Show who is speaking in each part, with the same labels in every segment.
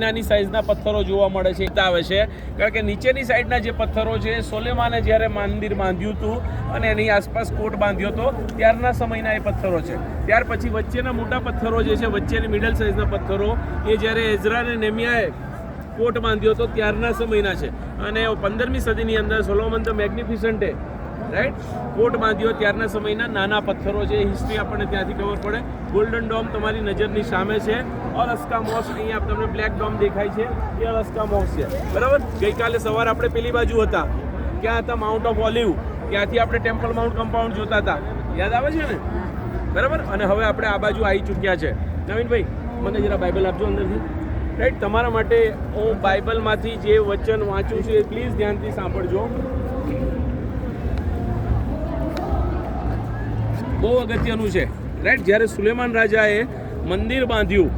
Speaker 1: નાની સાઈઝના પથ્થરો જોવા મળે છે આવે છે કારણ કે નીચેની સાઈડના જે પથ્થરો છે સોલેમાને જ્યારે મંદિર બાંધ્યું હતું અને એની આસપાસ કોટ બાંધ્યો હતો ત્યારના સમયના એ પથ્થરો છે. ત્યાર પછી વચ્ચેના મોટા પથ્થરો જે છે વચ્ચેની મિડલ સાઈઝના પથ્થરો એ જ્યારે એઝરા અને નેમિયાએ કોટ બાંધ્યો હતો ત્યારના સમયના છે અને 15મી સદીની અંદર સોલોમન ધ મેગ્નિફિસન્ટે રાઈટ કોટ બાંધ્યો ત્યારના સમયના નાના પથ્થરો છે. હિસ્ટ્રી આપણને ત્યાંથી ખબર પડે. ગોલ્ડન ડોમ તમારી નજરની સામે છે. અલસ્કા મોસ્ક અહીંયા તમને બ્લેક ડોમ દેખાય છે એ અલસ્કા મોસ્ક છે બરાબર. ગઈકાલે સવારે આપણે પેલી બાજુ હતા ક્યાં હતા માઉન્ટ ઓફ ઓલિવ ત્યાંથી આપણે ટેમ્પલ માઉન્ટ કમ્પાઉન્ડ જોતા હતા યાદ આવે છે ને બરાબર. અને હવે આપણે આ બાજુ આવી ચૂક્યા છે. નવીનભાઈ મને જરા બાઇબલ આપજો અંદરથી રાઈટ. તમારા માટે હું બાઇબલમાંથી જે વચન વાંચું છું એ પ્લીઝ ધ્યાનથી સાંભળજો. બહુ અગત્યનું છે રાઈટ. જ્યારે સુલેમાન રાજાએ મંદિર બાંધ્યું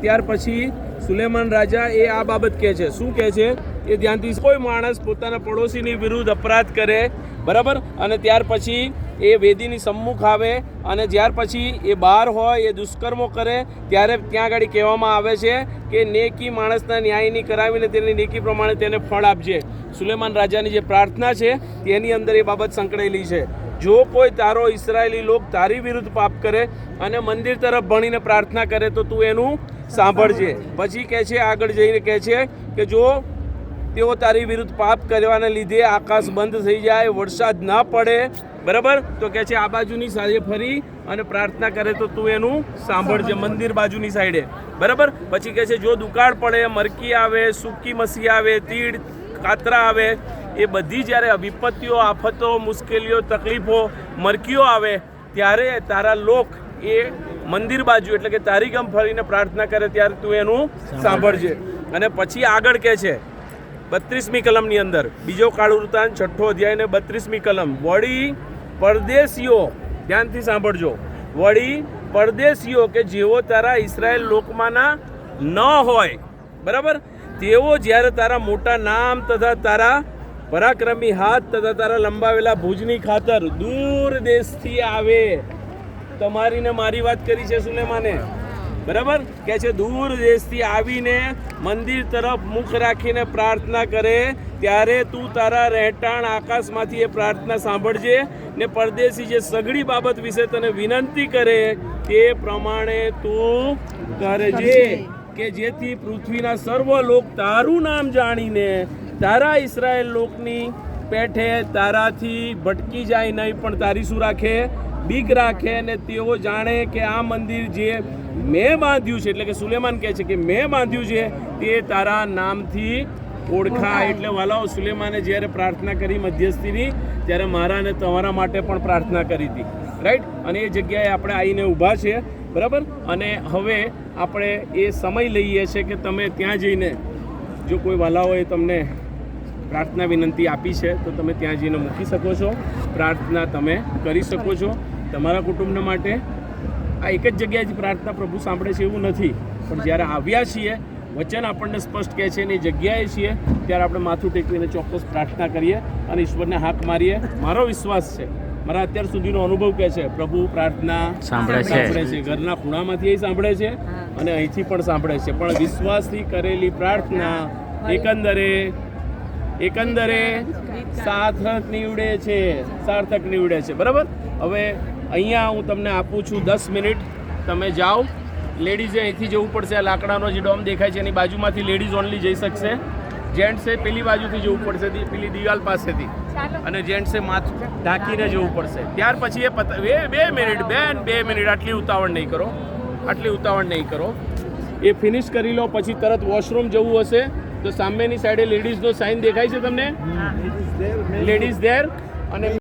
Speaker 1: ત્યાર પછી સુલેમાન રાજા એ આ બાબત કહે છે. શું કહે છે એ ધ્યાનથી. કોઈ માણસ પોતાના પડોશીની વિરુદ્ધ અપરાધ કરે બરાબર અને ત્યાર પછી એ વેદીની સમ્મુખ આવે અને ત્યાર પછી એ બહાર હોય એ દુષ્કર્મો કરે ત્યારે ત્યાં આગળ કહેવામાં આવે છે કે નેકી માણસના ન્યાયની કરાવીને તેની નેકી પ્રમાણે તેને ફળ આપજે. સુલેમાન રાજાની જે પ્રાર્થના છે તેની અંદર એ બાબત સંકળાયેલી છે. જો કોઈ તારો ઇસરાયેલી લોક તારી વિરુદ્ધ પાપ કરે અને મંદિર તરફ ભણીને પ્રાર્થના કરે તો તું એનું સાંભળજે. પછી કહે છે આગળ જઈને કહે છે કે જો તેઓ તારી વિરુદ્ધ પાપ કરવાને લીધે આકાશ બંધ થઈ જાય વરસાદ ના પડે બરાબર તો કહે છે આ બાજુની સાઈડે ફરી અને પ્રાર્થના કરે તો તું એનું સાંભળજે મંદિર બાજુની સાઈડે બરાબર. પછી કહે છે જો દુકાળ પડે મરકી આવે સૂકી મસી આવે તીડ કાતરા આવે એ બધી જ્યારે વિપત્તિઓ આફતો મુશ્કેલીઓ તકલીફો મરકીઓ આવે ત્યારે તારા લોક એ મંદિર બાજુ એટલે કે તારી ગમ ફરીને પ્રાર્થના કરે ત્યારે તું એનું સાંભળજે. અને પછી આગળ કહે છે 32મી કલમની અંદર બીજો કાળ વૃત્તાંત 6ઠો અધ્યાય ને 32મી કલમ વળી પરદેશીઓ ધ્યાનથી સાંભળજો. વળી પરદેશીઓ કે જેઓ તારા ઇસરાયેલ લોકમાંના ન હોય બરાબર તેઓ જ્યારે તારા મોટા નામ તથા તારા પરાક્રમી હાથ તથા તારા લંબાવેલા ભુજની ખાતર દૂર દેશથી આવે. તમારી ને મારી વાત કરી છે સુલેમાને બરાબર. કે છે દૂર દેશથી આવીને મંદિર તરફ મુખ રાખીને પ્રાર્થના કરે ત્યારે તું તારા રહેઠાણ આકાશમાંથી એ પ્રાર્થના સાંભળજે ને પરદેશી જે સઘળી બાબત વિશે તને વિનંતી કરે તે પ્રમાણે તું કરજે કે જેથી પૃથ્વીના સર્વ લોક તારું નામ જાણીને તારા ઇસરાયેલ લોકની પેઠે તારાથી ભટકી જાય નહીં પણ તારી શું રાખે બીક રાખે ને તેઓ જાણે કે આ મંદિર જે મેં બાંધ્યું છે એટલે કે સુલેમાન કહે છે કે મેં બાંધ્યું છે તે તારા નામથી ઓળખાય. એટલે વાલાઓ સુલેમાને જ્યારે પ્રાર્થના કરી મધ્યસ્થીની ત્યારે મારા અને તમારા માટે પણ પ્રાર્થના કરી હતી રાઈટ. અને એ જગ્યાએ આપણે આવીને ઊભા છે બરાબર. અને હવે આપણે એ સમય લઈએ છીએ કે તમે ત્યાં જઈને જો કોઈ વાલાઓએ તમને પ્રાર્થના વિનંતી આપી છે તો તમે ત્યાં જઈને મૂકી શકો છો. પ્રાર્થના તમે કરી શકો છો તમારા કુટુંબના માટે. આ એક જ જગ્યાએથી પ્રાર્થના પ્રભુ સાંભળે છે એવું નથી પણ જ્યારે આવ્યા છીએ વચન આપણને સ્પષ્ટ કહે છે એની જગ્યાએ છીએ ત્યારે આપણે માથું ટેકવીને ચોક્કસ પ્રાર્થના કરીએ અને ઈશ્વરને હાક મારીએ. મારો વિશ્વાસ છે મારા અત્યાર સુધીનો અનુભવ કહે છે પ્રભુ પ્રાર્થના સાંભળે છે. ઘરના ખૂણામાંથી એ સાંભળે છે અને અહીંથી પણ સાંભળે છે. પણ વિશ્વાસથી કરેલી પ્રાર્થના એકંદરે સાર્થક નીવડે છે બરાબર. હવે અહીંયા હું તમને આપું છું 10 મિનિટ. તમે જાઓ. લેડીઝે અહીંથી જવું પડશે. આ લાકડાનો જે ડોમ દેખાય છે એની બાજુમાંથી લેડીઝ ઓનલી જઈ શકશે. જેન્ટ્સે પેલી બાજુથી જવું પડશે પેલી દિવાલ પાસેથી અને જેન્ટ્સે માથું ઢાંકીને જવું પડશે. ત્યાર પછી એ 2 મિનિટ આટલી ઉતાવળ નહીં કરો. એ ફિનિશ કરી લો પછી તરત વોશરૂમ જવું હશે તો સામેની સાઈડે લેડીઝનો સાઇન દેખાય છે તમને લેડીઝ ધેર અને